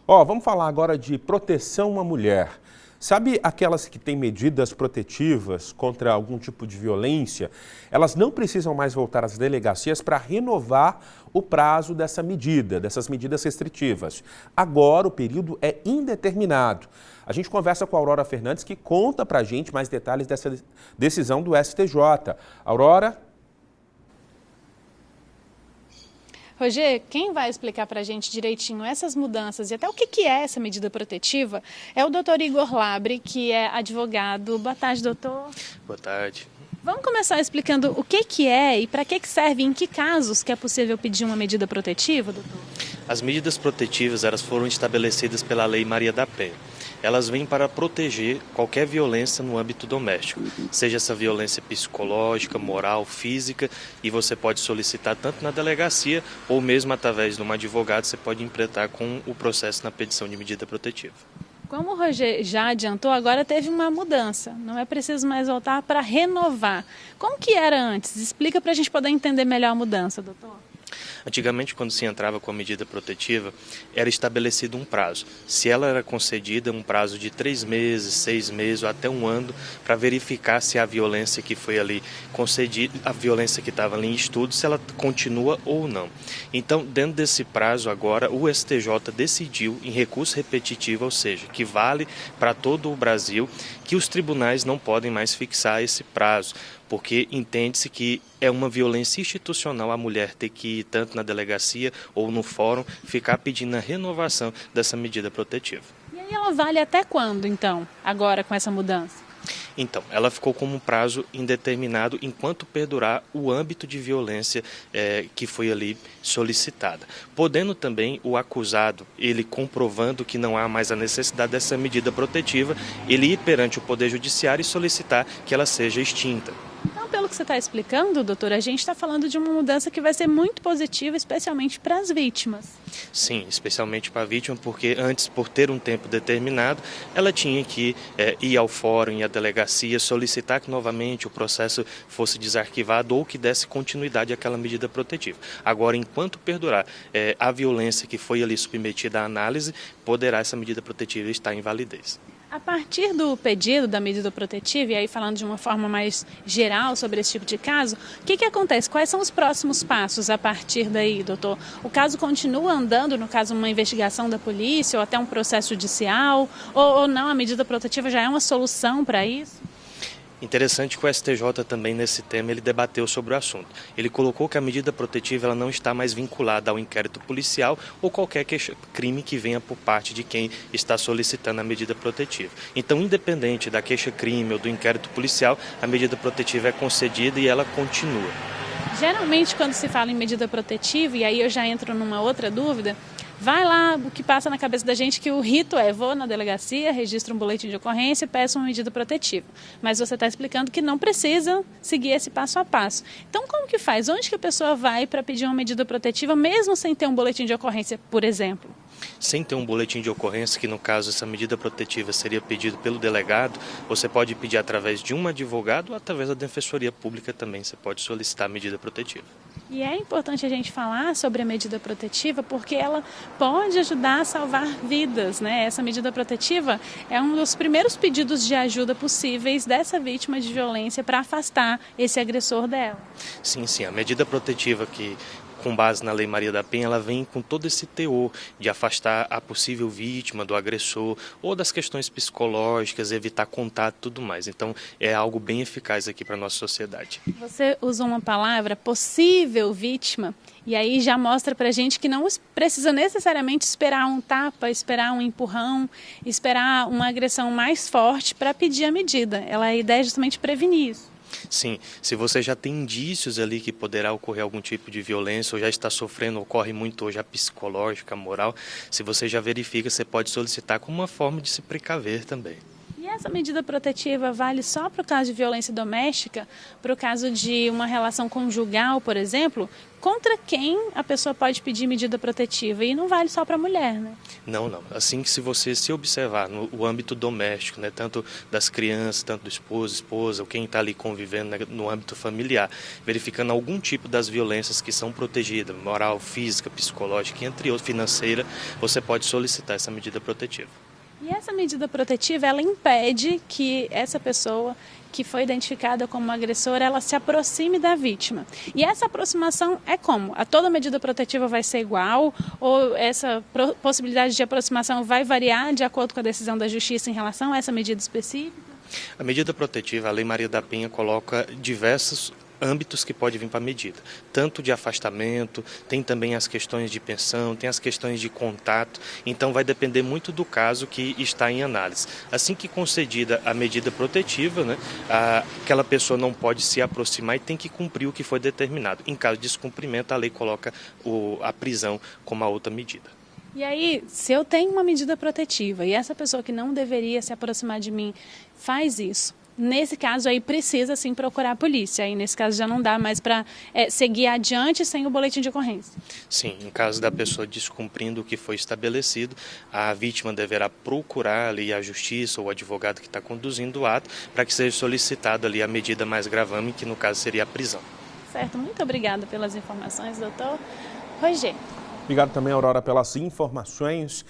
Vamos falar agora de proteção à mulher. Sabe aquelas que têm medidas protetivas contra algum tipo de violência? Elas não precisam mais voltar às delegacias para renovar o prazo dessas medidas restritivas. Agora o período é indeterminado. A gente conversa com a Aurora Fernandes, que conta pra gente mais detalhes dessa decisão do STJ. Aurora? Roger, quem vai explicar para a gente direitinho essas mudanças e até o que é essa medida protetiva é o doutor Igor Labre, que é advogado. Boa tarde, doutor. Boa tarde. Vamos começar explicando o que é e para que serve e em que casos que é possível pedir uma medida protetiva, doutor? As medidas protetivas elas foram estabelecidas pela Lei Maria da Penha. Elas vêm para proteger qualquer violência no âmbito doméstico, seja essa violência psicológica, moral, física, e você pode solicitar tanto na delegacia ou mesmo através de um advogado, você pode empreitar com o processo na petição de medida protetiva. Como o Roger já adiantou, agora teve uma mudança, não é preciso mais voltar para renovar. Como que era antes? Explica para a gente poder entender melhor a mudança, doutor. Antigamente, quando se entrava com a medida protetiva, era estabelecido um prazo. Se ela era concedida, um prazo de 3 meses, 6 meses ou até um ano, para verificar se a violência que foi ali concedida, a violência que estava ali em estudo, se ela continua ou não. Então, dentro desse prazo agora, o STJ decidiu em recurso repetitivo, ou seja, que vale para todo o Brasil, que os tribunais não podem mais fixar esse prazo, porque entende-se que é uma violência institucional a mulher ter que ir tanto na delegacia ou no fórum ficar pedindo a renovação dessa medida protetiva. E aí ela vale até quando, então, agora com essa mudança? Então, ela ficou como um prazo indeterminado enquanto perdurar o âmbito de violência que foi ali solicitada. Podendo também o acusado, ele comprovando que não há mais a necessidade dessa medida protetiva, ele ir perante o Poder Judiciário e solicitar que ela seja extinta. Então, pelo que você está explicando, doutor, a gente está falando de uma mudança que vai ser muito positiva, especialmente para as vítimas. Sim, especialmente para a vítima, porque antes, por ter um tempo determinado, ela tinha que ir ao fórum e à delegacia, solicitar que novamente o processo fosse desarquivado ou que desse continuidade àquela medida protetiva. Agora, enquanto perdurar a violência que foi ali submetida à análise, poderá essa medida protetiva estar em validez. A partir do pedido da medida protetiva, e aí falando de uma forma mais geral sobre esse tipo de caso, o que acontece? Quais são os próximos passos a partir daí, doutor? O caso continua andando, no caso uma investigação da polícia ou até um processo judicial, ou não, a medida protetiva já é uma solução para isso? Interessante que o STJ também nesse tema ele debateu sobre o assunto. Ele colocou que a medida protetiva ela não está mais vinculada ao inquérito policial ou qualquer crime que venha por parte de quem está solicitando a medida protetiva. Então, independente da queixa-crime ou do inquérito policial, a medida protetiva é concedida e ela continua. Geralmente, quando se fala em medida protetiva, e aí eu já entro numa outra dúvida, vai lá, o que passa na cabeça da gente que o rito é, vou na delegacia, registro um boletim de ocorrência e peço uma medida protetiva. Mas você está explicando que não precisa seguir esse passo a passo. Então, como que faz? Onde que a pessoa vai para pedir uma medida protetiva, mesmo sem ter um boletim de ocorrência, por exemplo? Sem ter um boletim de ocorrência, que no caso essa medida protetiva seria pedido pelo delegado, você pode pedir através de um advogado ou através da Defensoria Pública também, você pode solicitar a medida protetiva. E é importante a gente falar sobre a medida protetiva porque ela pode ajudar a salvar vidas, né? Essa medida protetiva é um dos primeiros pedidos de ajuda possíveis dessa vítima de violência para afastar esse agressor dela. Sim, a medida protetiva que com base na Lei Maria da Penha, ela vem com todo esse teor de afastar a possível vítima do agressor ou das questões psicológicas, evitar contato e tudo mais. Então, é algo bem eficaz aqui para a nossa sociedade. Você usou uma palavra, possível vítima, e aí já mostra para a gente que não precisa necessariamente esperar um tapa, esperar um empurrão, esperar uma agressão mais forte para pedir a medida. A ideia é justamente prevenir isso. Sim, se você já tem indícios ali que poderá ocorrer algum tipo de violência ou já está sofrendo, ocorre muito hoje a psicológica, a moral, se você já verifica, você pode solicitar como uma forma de se precaver também. E essa medida protetiva vale só para o caso de violência doméstica, para o caso de uma relação conjugal, por exemplo? Contra quem a pessoa pode pedir medida protetiva? E não vale só para a mulher, né? Não, não. Assim que se você se observar no âmbito doméstico, né, tanto das crianças, tanto do esposo, esposa, ou quem está ali convivendo, né, no âmbito familiar, verificando algum tipo das violências que são protegidas, moral, física, psicológica, entre outros, financeira, você pode solicitar essa medida protetiva. E essa medida protetiva, ela impede que essa pessoa que foi identificada como agressora, ela se aproxime da vítima. E essa aproximação é como? A toda medida protetiva vai ser igual? Ou essa possibilidade de aproximação vai variar de acordo com a decisão da Justiça em relação a essa medida específica? A medida protetiva, a Lei Maria da Penha coloca diversos âmbitos que pode vir para a medida, tanto de afastamento, tem também as questões de pensão, tem as questões de contato, então vai depender muito do caso que está em análise. Assim que concedida a medida protetiva, né, aquela pessoa não pode se aproximar e tem que cumprir o que foi determinado. Em caso de descumprimento, a lei coloca a prisão como a outra medida. E aí, se eu tenho uma medida protetiva e essa pessoa que não deveria se aproximar de mim faz isso, nesse caso aí precisa sim procurar a polícia, aí nesse caso já não dá mais para seguir adiante sem o boletim de ocorrência. Sim, em caso da pessoa descumprindo o que foi estabelecido, a vítima deverá procurar ali a justiça ou o advogado que está conduzindo o ato para que seja solicitada ali a medida mais gravame, que no caso seria a prisão. Certo, muito obrigada pelas informações, doutor Roger. Obrigado também, Aurora, pelas informações.